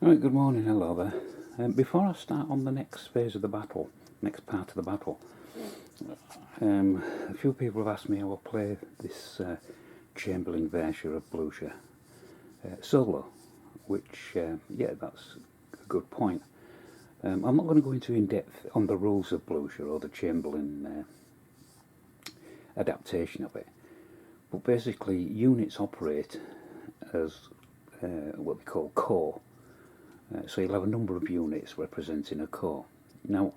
Right, good morning, hello there. Before I start on the next phase of the battle, next part of the battle, a few people have asked me how I play this Chamberlain Versia of Blucher solo, which, yeah, that's a good point. I'm not going to go into in depth on the rules of Blucher or the Chamberlain adaptation of it, but basically, units operate as what they call corps. So you'll have a number of units representing a corps. Now,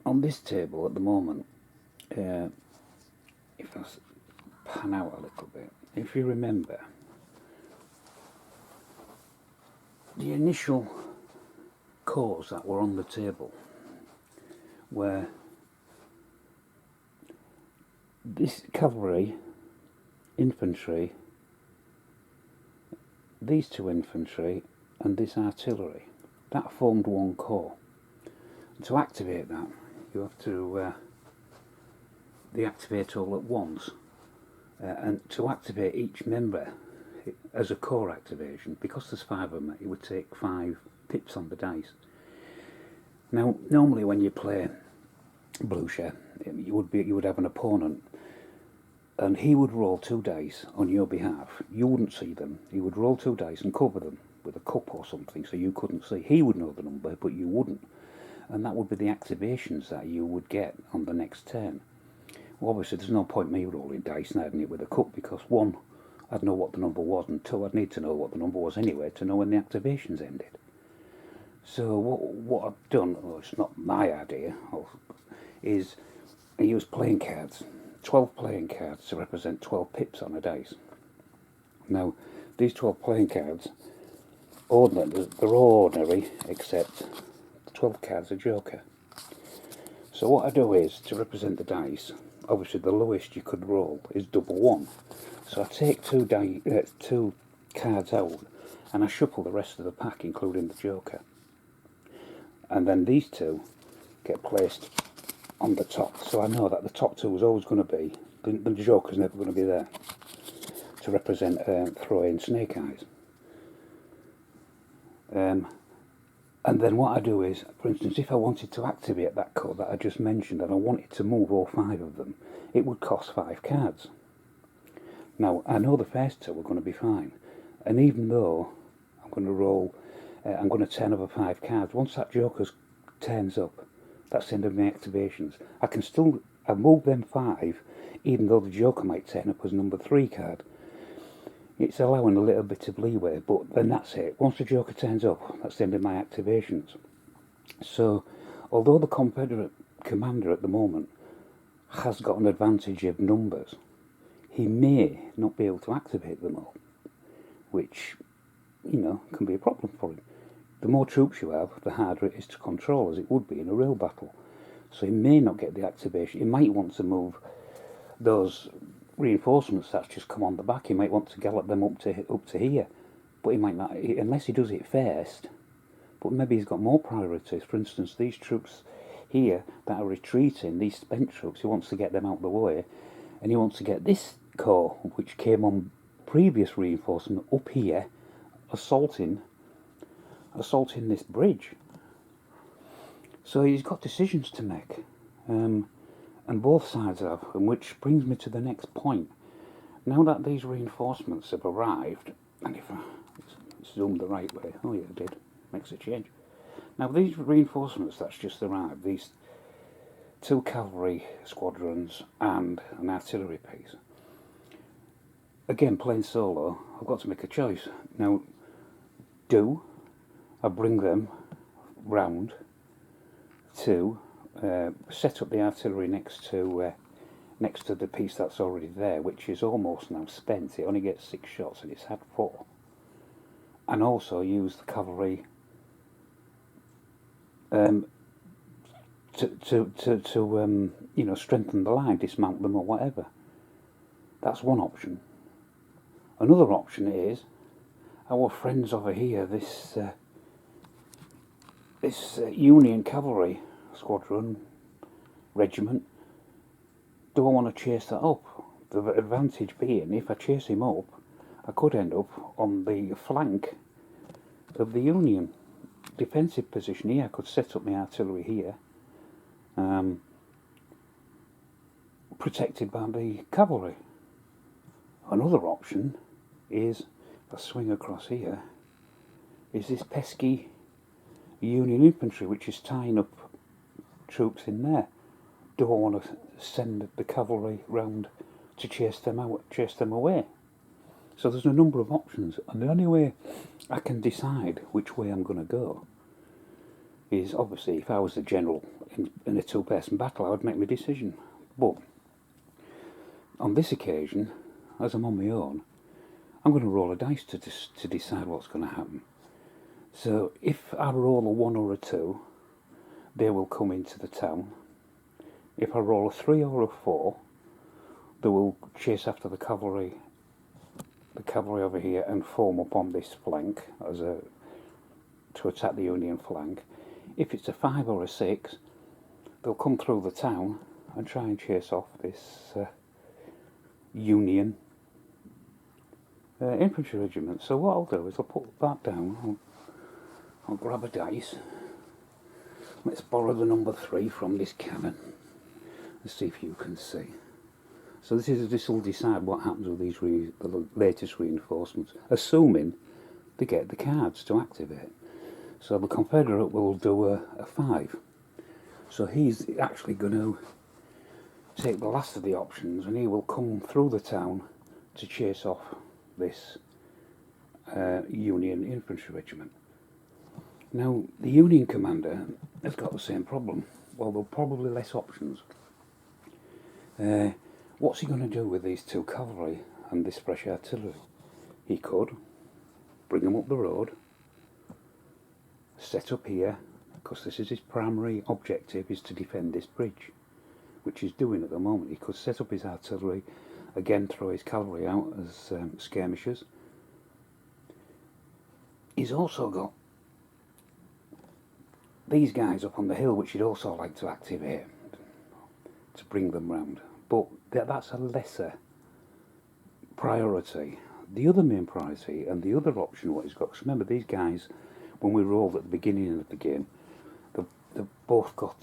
on this table at the moment, if I pan out a little bit, if you remember, the initial corps that were on the table were this cavalry, infantry, these two infantry, and this artillery. That formed one corps. And to activate that, you have to deactivate all at once. And to activate each member as a corps activation, because there's 5 of them, it would take 5 pips on the dice. Now, normally when you play Blucher, you would have an opponent, and he would roll 2 dice on your behalf. You wouldn't see them. He would roll 2 dice and cover them with a cup or something, so you couldn't see. He would know the number, but you wouldn't, and that would be the activations that you would get on the next turn. Well, obviously, there's no point me rolling dice and adding it with a cup, because 1, I'd know what the number was, and 2, I'd need to know what the number was anyway to know when the activations ended. So what I've done, it's not my idea, is I use playing cards, 12 playing cards to represent 12 pips on a dice. Now, these 12 playing cards, they're all ordinary, except the 12 cards are joker. So what I do is, to represent the dice, obviously the lowest you could roll is double 1. So I take 2 cards out, and I shuffle the rest of the pack, including the joker. And then these 2 get placed on the top, so I know that the top 2 is always going to be, the joker's never going to be there, to represent throwing snake eyes. And then what I do is, for instance, if I wanted to activate that card that I just mentioned, and I wanted to move all 5 of them, it would cost 5 cards. Now, I know the first 2 are going to be fine, and even though I'm going to roll, I'm going to turn over 5 cards, once that joker turns up, that's the end of my activations. I move them 5, even though the joker might turn up as number 3 card. It's allowing a little bit of leeway, but then that's it. Once the joker turns up, that's the end of my activations. So, although the Confederate commander at the moment has got an advantage of numbers, he may not be able to activate them all, which, can be a problem for him. The more troops you have, the harder it is to control, as it would be in a real battle. So he may not get the activation. He might want to move those reinforcements that's just come on the back. He might want to gallop them up to here, but he might not, unless he does it first. But maybe he's got more priorities. For instance, these troops here that are retreating, these spent troops, he wants to get them out of the way, and he wants to get this corps, which came on previous reinforcement, up here, assaulting this bridge. So he's got decisions to make. And both sides have, and which brings me to the next point. Now that these reinforcements have arrived, and if I zoom the right way, oh yeah, I did, makes a change. Now these reinforcements that's just arrived, these 2 cavalry squadrons and an artillery piece, again playing solo, I've got to make a choice. Now, do I bring them round to set up the artillery next to the piece that's already there, which is almost now spent. It only gets 6 shots, and it's had 4. And also use the cavalry to strengthen the line, dismount them or whatever. That's one option. Another option is our friends over here, this Union cavalry squadron, regiment. Do I want to chase that up? The advantage being, if I chase him up, I could end up on the flank of the Union. Defensive position here, I could set up my artillery here, protected by the cavalry. Another option is, if I swing across here, is this pesky Union infantry which is tying up troops in there. Do I want to send the cavalry round to chase them away? So there's a number of options, and the only way I can decide which way I'm going to go is, obviously, if I was the general in a two-person battle, I would make my decision. But on this occasion, as I'm on my own, I'm going to roll a dice to decide what's going to happen. So if I roll a 1 or a 2, they will come into the town. If I roll a 3 or a 4, they will chase after the cavalry over here and form up on this flank to attack the Union flank. If it's a 5 or a 6, they'll come through the town and try and chase off this Union infantry regiment. So what I'll do is I'll put that down. I'll grab a dice. Let's borrow the number 3 from this cannon. Let's see if you can see. So this will decide what happens with these the latest reinforcements, assuming they get the cards to activate. So the Confederate will do a 5. So he's actually going to take the last of the options, and he will come through the town to chase off this Union infantry regiment. Now, the Union commander has got the same problem. Well, there are probably less options. What's he going to do with these 2 cavalry and this fresh artillery? He could bring them up the road, set up here, because this is his primary objective, is to defend this bridge, which he's doing at the moment. He could set up his artillery, again throw his cavalry out as skirmishers. He's also got these guys up on the hill, which he'd also like to activate to bring them round. But that's a lesser priority. The other main priority and the other option what he's got, because remember these guys, when we rolled at the beginning of the game, they've both got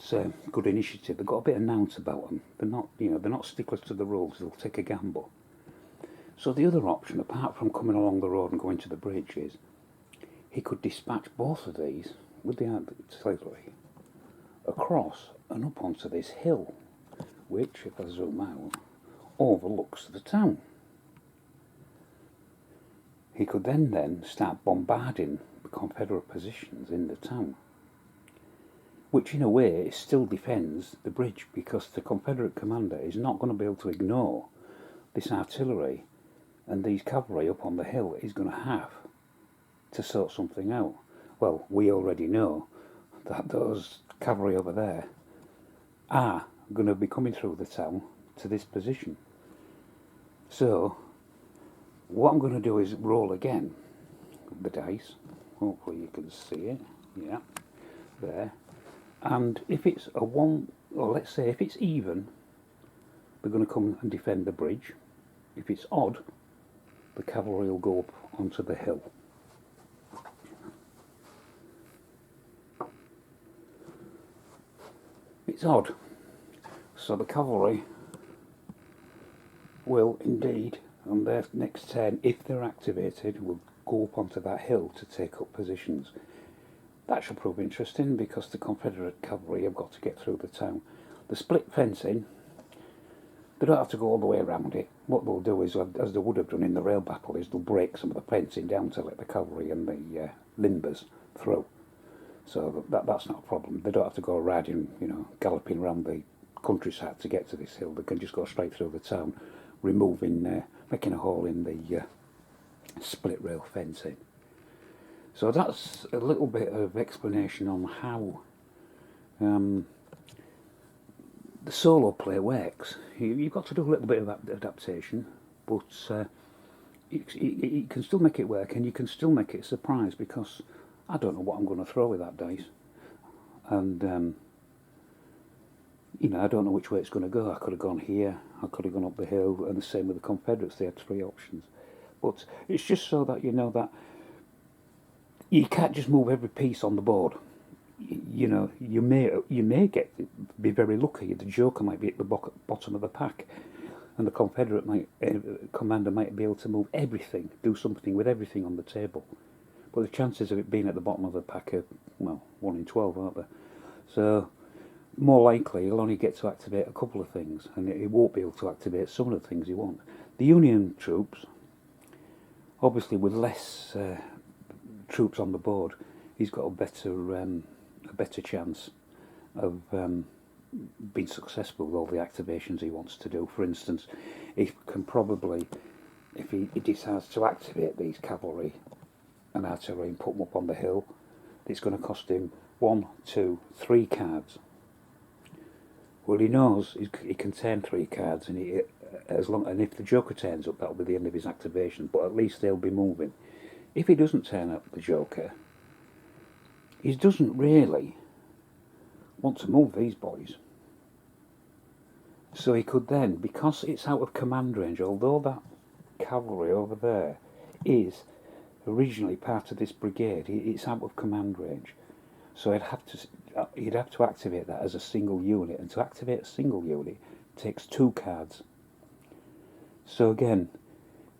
good initiative. They've got a bit of nous about them. They're not sticklers to the rules. They'll take a gamble. So the other option, apart from coming along the road and going to the bridge, is he could dispatch both of these with the artillery across and up onto this hill, which, if I zoom out, overlooks the town. He could then start bombarding the Confederate positions in the town, which in a way still defends the bridge, because the Confederate commander is not going to be able to ignore this artillery and these cavalry up on the hill. He's going to have to sort something out. Well, we already know that those cavalry over there are going to be coming through the town to this position. So what I'm going to do is roll again the dice. Hopefully you can see it. Yeah, there. And if it's a 1, or let's say if it's even, they're going to come and defend the bridge. If it's odd, the cavalry will go up onto the hill. It's odd. So the cavalry will indeed, on their next turn, if they're activated, will go up onto that hill to take up positions. That should prove interesting, because the Confederate cavalry have got to get through the town. The split fencing, they don't have to go all the way around it. What they'll do is, as they would have done in the rail battle, is they'll break some of the fencing down to let the cavalry and the limbers through. So that's not a problem. They don't have to go riding, galloping around the countryside to get to this hill. They can just go straight through the town, making a hole in the split rail fencing. So that's a little bit of explanation on how the solo play works. You've got to do a little bit of adaptation, but you can still make it work, and you can still make it a surprise, because I don't know what I'm going to throw with that dice, and I don't know which way it's going to go. I could have gone here, I could have gone up the hill, and the same with the Confederates. They had 3 options. But it's just so that you know that you can't just move every piece on the board. You know, you may be very lucky. The Joker might be at the bottom of the pack, and the Confederate commander might be able to move everything, do something with everything on the table. But the chances of it being at the bottom of the pack are, well, 1 in 12, aren't they? So more likely he'll only get to activate a couple of things, and he won't be able to activate some of the things he wants. The Union troops, obviously with less troops on the board, he's got a better chance of being successful with all the activations he wants to do. For instance, he can probably, if he decides to activate these cavalry and artillery and put them up on the hill, it's going to cost him 1, 2, 3 cards. Well, he knows he can turn 3 cards, and and if the Joker turns up, that'll be the end of his activation. But at least they'll be moving. If he doesn't turn up, the Joker, he doesn't really want to move these boys. So he could then, because it's out of command range, although that cavalry over there is originally part of this brigade, it's out of command range. So he'd have to activate that as a single unit, and to activate a single unit takes 2 cards. So again,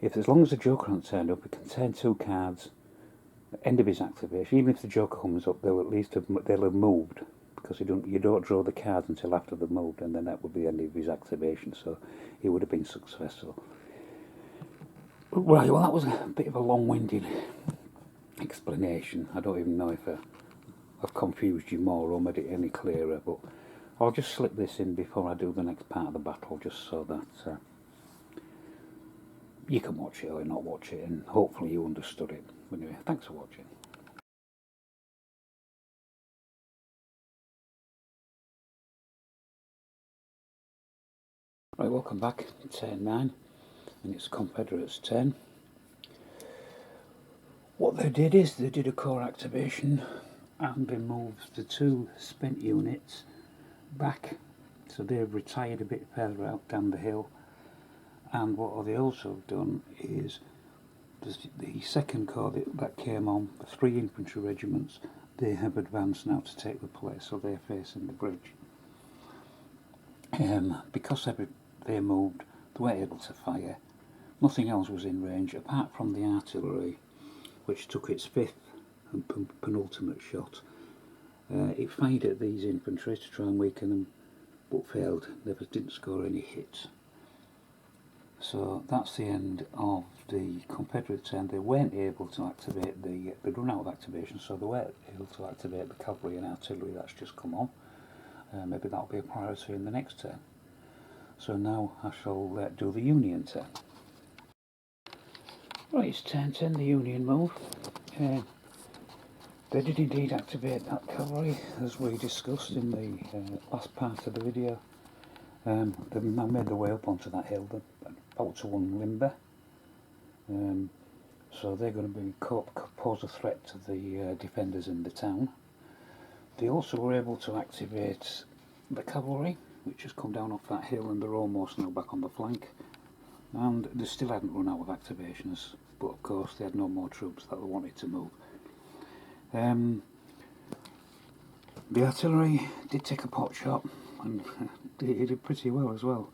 as long as the Joker hasn't turned up, he can turn 2 cards. End of his activation. Even if the Joker comes up, they'll have moved, because you don't draw the cards until after they've moved, and then that would be the end of his activation. So he would have been successful. Right. Well, that was a bit of a long-winded explanation. I don't even know if I've confused you more or made it any clearer, but I'll just slip this in before I do the next part of the battle, just so that you can watch it or not watch it, and hopefully you understood it. Anyway, thanks for watching. Right, welcome back. Turn 9, and it's Confederates' turn. What they did is they did a core activation, and they moved the 2 spent units back, so they've retired a bit further out down the hill. And what they also have done is the second corps that came on, the 3 infantry regiments, they have advanced now to take the place, so they're facing the bridge. Because they moved, they were able to fire. Nothing else was in range apart from the artillery, which took its 5th and penultimate shot. It fired at these infantry to try and weaken them, but failed. They didn't score any hits. So that's the end of the Confederate turn. They weren't able to activate they'd run out of activation, so they weren't able to activate the cavalry and artillery that's just come on. Maybe that'll be a priority in the next turn. So now I shall do the Union turn. Right, it's turn 10, the Union move. They did indeed activate that cavalry, as we discussed in the last part of the video. They've now made their way up onto that hill. They're about to unlimber. So they're going to pose a threat to the defenders in the town. They also were able to activate the cavalry, which has come down off that hill, and they're almost now back on the flank. And they still hadn't run out of activations, but of course they had no more troops that they wanted to move. The artillery did take a pot shot, and they did pretty well as well,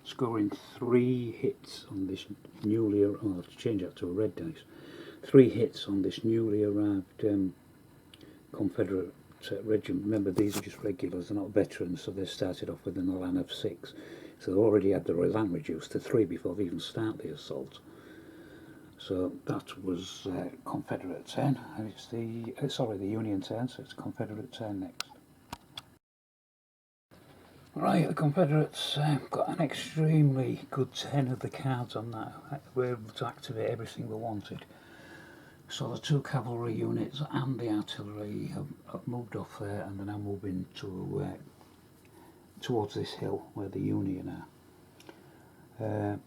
scoring 3 hits on this newly arrived, I'll have to change that to a red dice, 3 hits on this newly arrived Confederate regiment. Remember, these are just regulars, they're not veterans, so they started off with an elan of 6. So they already had their elan reduced to 3 before they even start the assault. So that was Confederate turn, and it's the Union turn, so it's Confederate turn next. Right, the Confederates got an extremely good 10 of the cards on that. We were able to activate everything they wanted. So the 2 cavalry units and the artillery have moved off there, and they're now moving towards this hill where the Union are.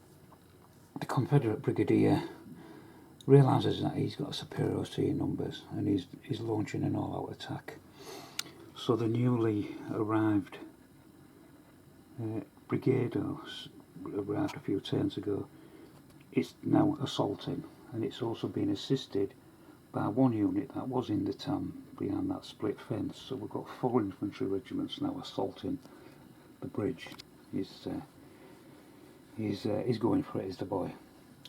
The Confederate brigadier realises that he's got a superiority in numbers, and he's launching an all-out attack. So the newly arrived brigade arrived a few turns ago. It's now assaulting, and it's also been assisted by one unit that was in the town behind that split fence. So we've got 4 infantry regiments now assaulting the bridge. He's going for it, is the boy.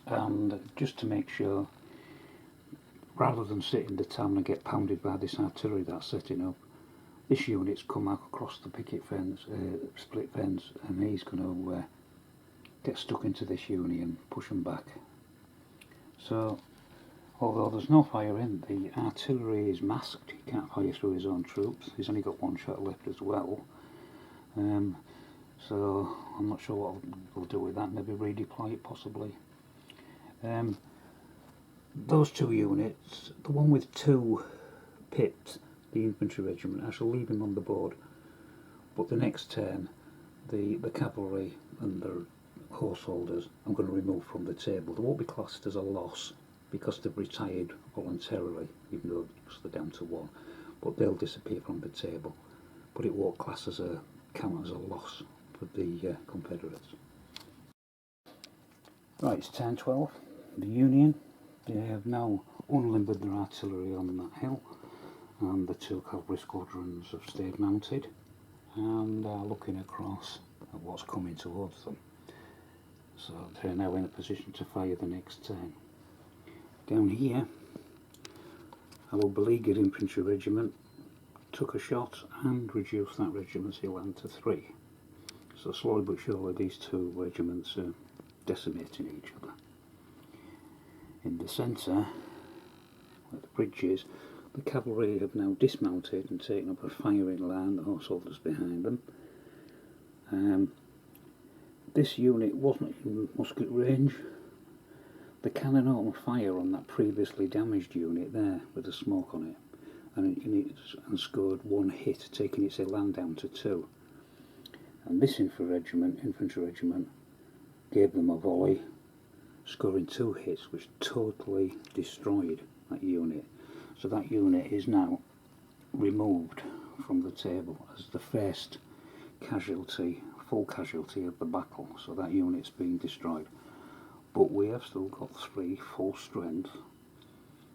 And just to make sure, rather than sit in the town and get pounded by this artillery that's setting up, this unit's come out across the picket fence, split fence, and he's going to get stuck into this unit and push them back. So, although there's no fire in, the artillery is masked. He can't fire through his own troops. He's only got 1 shot left as well. So I'm not sure what we'll do with that. Maybe redeploy it possibly. Those 2 units, the one with 2 pips, the infantry regiment, I shall leave him on the board. But the next turn, the cavalry and the horse holders, I'm going to remove from the table. They won't be classed as a loss because they've retired voluntarily, even though they're down to 1. But they'll disappear from the table. But it won't count as a loss for the Confederates. Right, it's turn 12. The Union, they have now unlimbered their artillery on that hill, and the 2 cavalry squadrons have stayed mounted and are looking across at what's coming towards them. So they're now in a position to fire the next turn. Down here, our beleaguered infantry regiment took a shot and reduced that regiment's elan to 3. So slowly but surely these 2 regiments are decimating each other. In the centre, where the bridge is, the cavalry have now dismounted and taken up a firing line, the horse holders behind them. This unit wasn't in musket range. The cannon opened fire on that previously damaged unit there with the smoke on it, and scored 1 hit, taking its elan down to 2. And this infantry regiment gave them a volley, scoring 2 hits, which totally destroyed that unit. So that unit is now removed from the table as the first casualty, full casualty of the battle. So that unit's been destroyed. But we have still got 3 full strength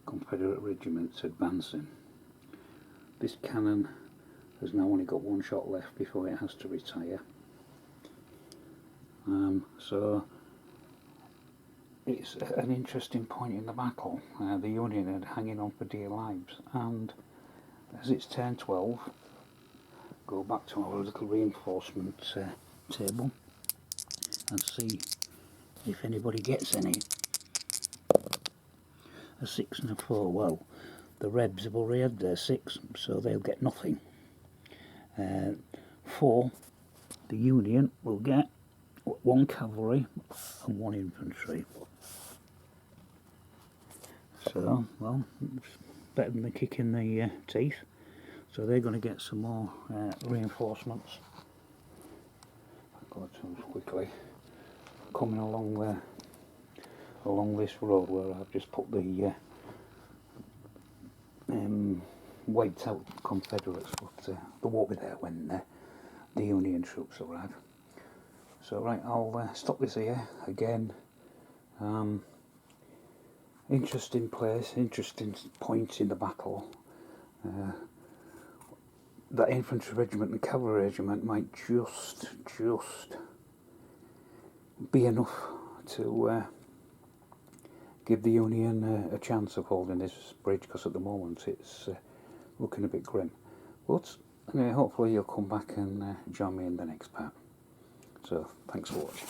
Confederate regiments advancing. This cannon has now only got 1 shot left before it has to retire. So it's an interesting point in the battle. The Union are hanging on for dear lives, and as it's turn 12, go back to our little reinforcement table and see if anybody gets any. A 6 and a 4. Well, the Rebs have already had their 6, so they'll get nothing. 4, the Union will get 1 cavalry and 1 infantry. So, well, it's better than the kick in the teeth. So they're going to get some more reinforcements. I'll go to quickly. Coming along this road where I've just put the wiped out Confederates, but they won't be there when the Union troops arrive. So right, I'll stop this here again. Interesting place, interesting point in the battle. That infantry regiment and cavalry regiment might just be enough to give the Union a chance of holding this bridge, because at the moment it's looking a bit grim. But hopefully you'll come back and join me in the next part. So thanks for watching.